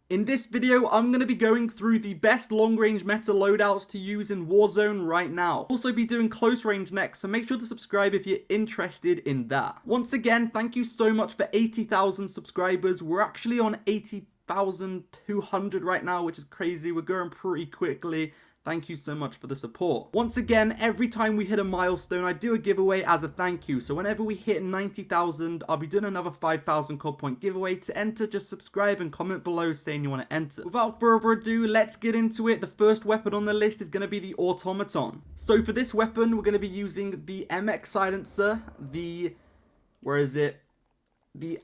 In this video, I'm going to be going through the best long-range meta loadouts to use in Warzone right now. I'll also be doing close range next, so make sure to subscribe if you're interested in that. Once again, thank you so much for 80,000 subscribers. We're actually on 80,200 right now, which is crazy. We're growing pretty quickly. Thank you so much for the support. Once again, every time we hit a milestone, I do a giveaway as a thank you. So whenever we hit 90,000, I'll be doing another 5,000 code point giveaway. To enter, just subscribe and comment below saying you want to enter. Without further ado, let's get into it. The first weapon on the list is going to be the Automaton. So for this weapon, we're going to be using the MX silencer, the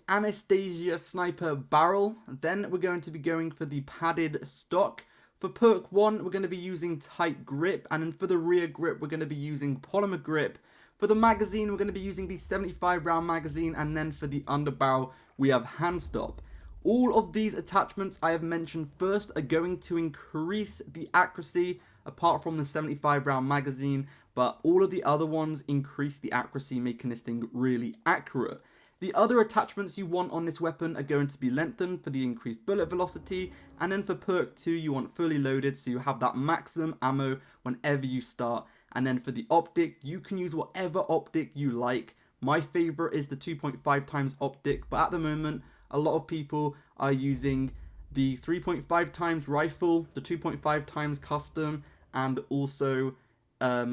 Anastasia sniper barrel. Then we're going to be going for the padded stock. For perk 1, we're going to be using tight grip, and then for the rear grip, we're going to be using polymer grip. For the magazine, we're going to be using the 75 round magazine, and then for the underbarrel, we have hand stop. All of these attachments I have mentioned first are going to increase the accuracy, apart from the 75 round magazine, but all of the other ones increase the accuracy, making this thing really accurate. The other attachments you want on this weapon are going to be lengthened for the increased bullet velocity, and then for perk 2 you want fully loaded, so you have that maximum ammo whenever you start. And then for the optic, you can use whatever optic you like. My favorite is the 2.5 times optic, but at the moment a lot of people are using the 3.5 times rifle, the 2.5 times custom, and also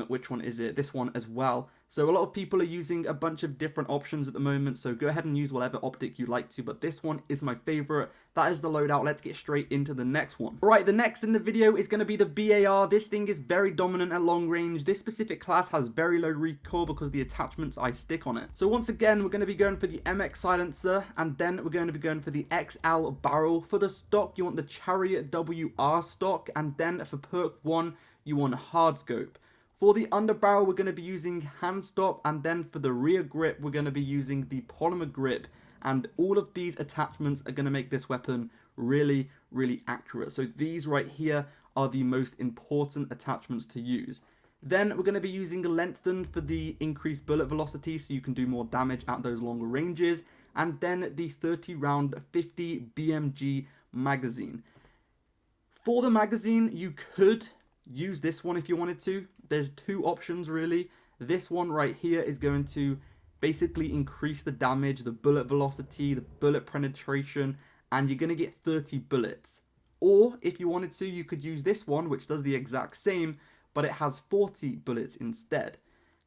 which one is it? This one as well. So a lot of people are using a bunch of different options at the moment, so go ahead and use whatever optic you like to, but this one is my favorite. That is the loadout. Let's get straight into the next one. Alright, the next in the video is going to be the BAR. This thing is very dominant at long range. This specific class has very low recoil because of the attachments I stick on it. So once again, we're going to be going for the MX silencer, and then we're going to be going for the XL barrel. For the stock, you want the Chariot WR stock, and then for perk 1, you want hard scope. For the underbarrel, we're going to be using hand stop, and then for the rear grip, we're going to be using the polymer grip. And all of these attachments are going to make this weapon really, really accurate. So these right here are the most important attachments to use. Then we're going to be using lengthen for the increased bullet velocity, so you can do more damage at those longer ranges. And then the 30 round 50 BMG magazine. For the magazine, you could use this one if you wanted to. There's two options really. This one right here is going to basically increase the damage, the bullet velocity, the bullet penetration, and you're going to get 30 bullets. Or if you wanted to, you could use this one, which does the exact same, but it has 40 bullets instead.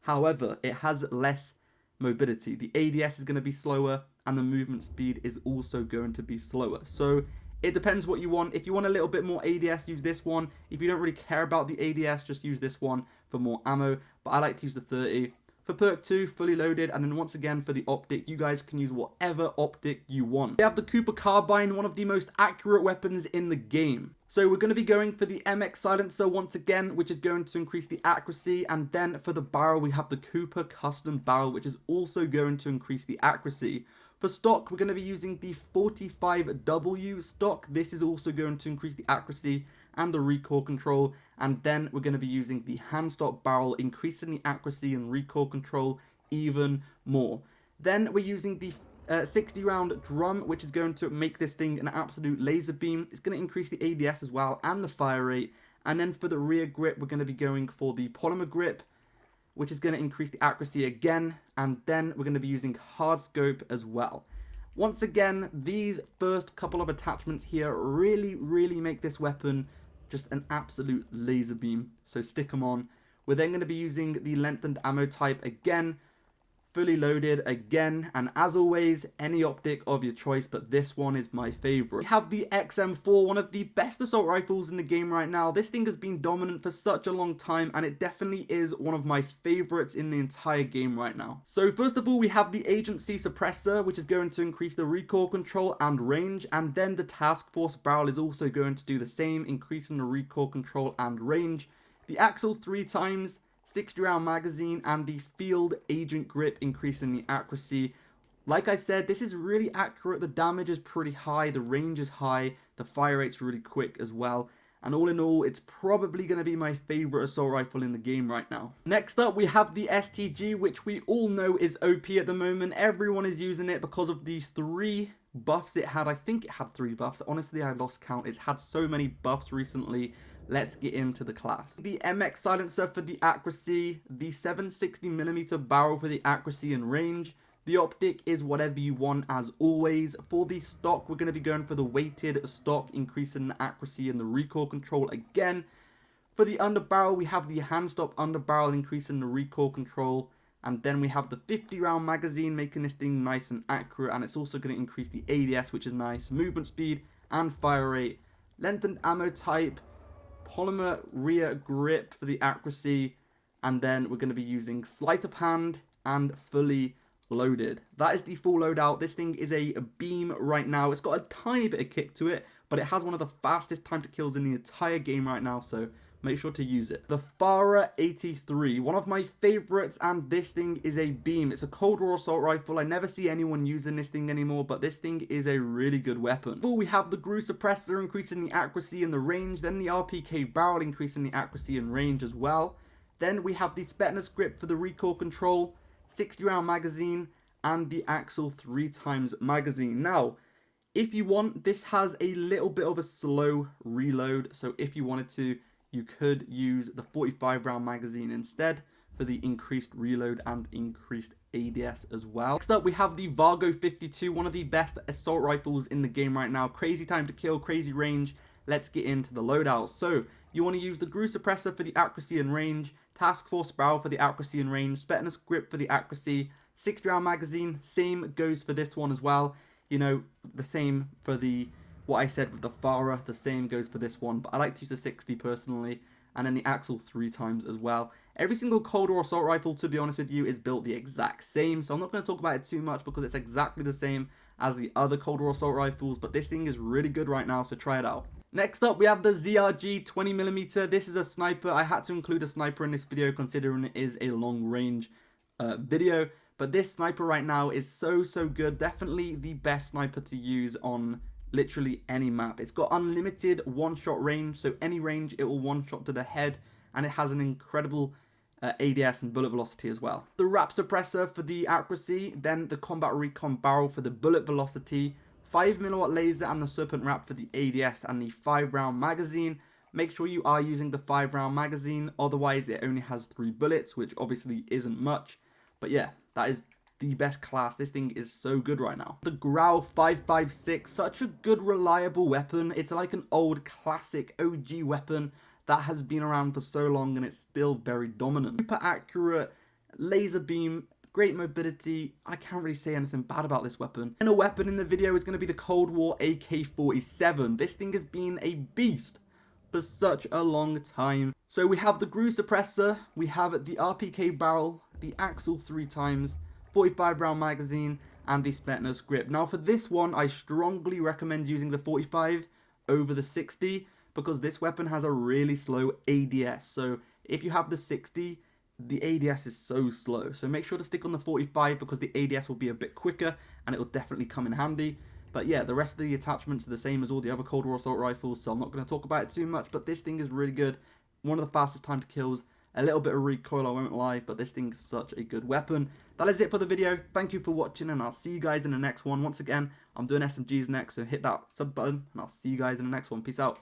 However, it has less mobility. The ADS is going to be slower, and the movement speed is also going to be slower. So it depends what you want. If you want a little bit more ADS, use this one. If you don't really care about the ADS, just use this one for more ammo. But I like to use the 30. For perk 2, fully loaded. And then once again, for the optic, you guys can use whatever optic you want. We have the Cooper Carbine, one of the most accurate weapons in the game. So we're going to be going for the MX silencer once again, which is going to increase the accuracy. And then for the barrel, we have the Cooper Custom Barrel, which is also going to increase the accuracy. For stock, we're going to be using the 45W stock. This is also going to increase the accuracy and the recoil control. And then we're going to be using the hand stop barrel, increasing the accuracy and recoil control even more. Then we're using the 60 round drum, which is going to make this thing an absolute laser beam. It's going to increase the ADS as well and the fire rate. And then for the rear grip, we're going to be going for the polymer grip, which is going to increase the accuracy again, and then we're going to be using hard scope as well. Once again, these first couple of attachments here really, really make this weapon just an absolute laser beam, so stick them on. We're then going to be using the lengthened ammo type again, fully loaded again, and as always, any optic of your choice, but this one is my favorite. We have the XM4, one of the best assault rifles in the game right now. This thing has been dominant for such a long time, and it definitely is one of my favorites in the entire game right now. So first of all, we have the Agency Suppressor, which is going to increase the recoil control and range, and then the Task Force Barrel is also going to do the same, increasing the recoil control and range. The Axle 3 times, 60 round magazine, and the field agent grip, increasing the accuracy. Like I said, this is really accurate. The damage is pretty high, the range is high, the fire rate's really quick as well. And all in all, it's probably going to be my favorite assault rifle in the game right now. Next up, we have the STG, which we all know is OP at the moment. Everyone is using it because of the 3 buffs it had. I think it had 3 buffs. Honestly, I lost count. It's had so many buffs recently. Let's get into the class. The MX silencer for the accuracy, the 760mm barrel for the accuracy and range. The optic is whatever you want as always. For the stock, we're going to be going for the weighted stock, increasing the accuracy and the recoil control again. For the underbarrel, we have the hand stop underbarrel, increasing the recoil control. And then we have the 50 round magazine, making this thing nice and accurate. And it's also going to increase the ADS, which is nice. Movement speed and fire rate. Lengthened ammo type. Polymer rear grip for the accuracy. And then we're going to be using sleight of hand and fully loaded. That is the full loadout. This thing is a beam right now. It's got a tiny bit of kick to it, but it has one of the fastest time to kills in the entire game right now, so make sure to use it. The Pharah 83, one of my favorites, and this thing is a beam. It's a Cold War assault rifle. I never see anyone using this thing anymore, but this thing is a really good weapon. Before we have the Grau suppressor, increasing the accuracy and the range, then the RPK barrel, increasing the accuracy and range as well. Then we have the Spetnus grip for the recoil control, 60 round magazine, and the Axle 3x magazine. Now, if you want, this has a little bit of a slow reload, so if you wanted to, you could use the 45 round magazine instead for the increased reload and increased ADS as well. Next up, we have the Vargo 52, one of the best assault rifles in the game right now. Crazy time to kill, crazy range. Let's get into the loadouts. So, you want to use the Grau suppressor for the accuracy and range, Task Force barrel for the accuracy and range, Spetnus grip for the accuracy, 60 round magazine, same goes for this one as well. You know, the same for the, what I said with the Pharah, the same goes for this one, but I like to use the 60 personally, and then the Axle 3x as well. Every single Cold War assault rifle, to be honest with you, is built the exact same, so I'm not going to talk about it too much because it's exactly the same as the other Cold War assault rifles, but this thing is really good right now, so try it out. Next up, we have the ZRG 20mm. This is a sniper. I had to include a sniper in this video considering it is a long range video. But this sniper right now is so good. Definitely the best sniper to use on literally any map. It's got unlimited one-shot range. So any range, it will one-shot to the head. And it has an incredible ADS and bullet velocity as well. The wrap suppressor for the accuracy. Then the combat recon barrel for the bullet velocity. 5mm laser and the serpent wrap for the ADS and the 5 round magazine. Make sure you are using the 5 round magazine, otherwise it only has 3 bullets, which obviously isn't much. But yeah, that is the best class. This thing is so good right now. The Grau 556, such a good reliable weapon. It's like an old classic OG weapon that has been around for so long and it's still very dominant. Super accurate laser beam. Great mobility. I can't really say anything bad about this weapon. And a weapon in the video is going to be the Cold War AK47. This thing has been a beast for such a long time. So we have the Grau suppressor, we have the RPK barrel, the Axle 3x, 45 round magazine, and the Spetnus grip. Now for this one, I strongly recommend using the 45 over the 60 because this weapon has a really slow ADS. So if you have the 60, the ADS is so slow, so make sure to stick on the 45 because the ADS will be a bit quicker and it will definitely come in handy. But yeah, the rest of the attachments are the same as all the other Cold War assault rifles, so I'm not going to talk about it too much, but this thing is really good. One of the fastest time to kills, a little bit of recoil, I won't lie, but this thing's such a good weapon. That is it for the video. Thank you for watching, and I'll see you guys in the next one. Once again, I'm doing SMGs next, so hit that sub button, and I'll see you guys in the next one. Peace out.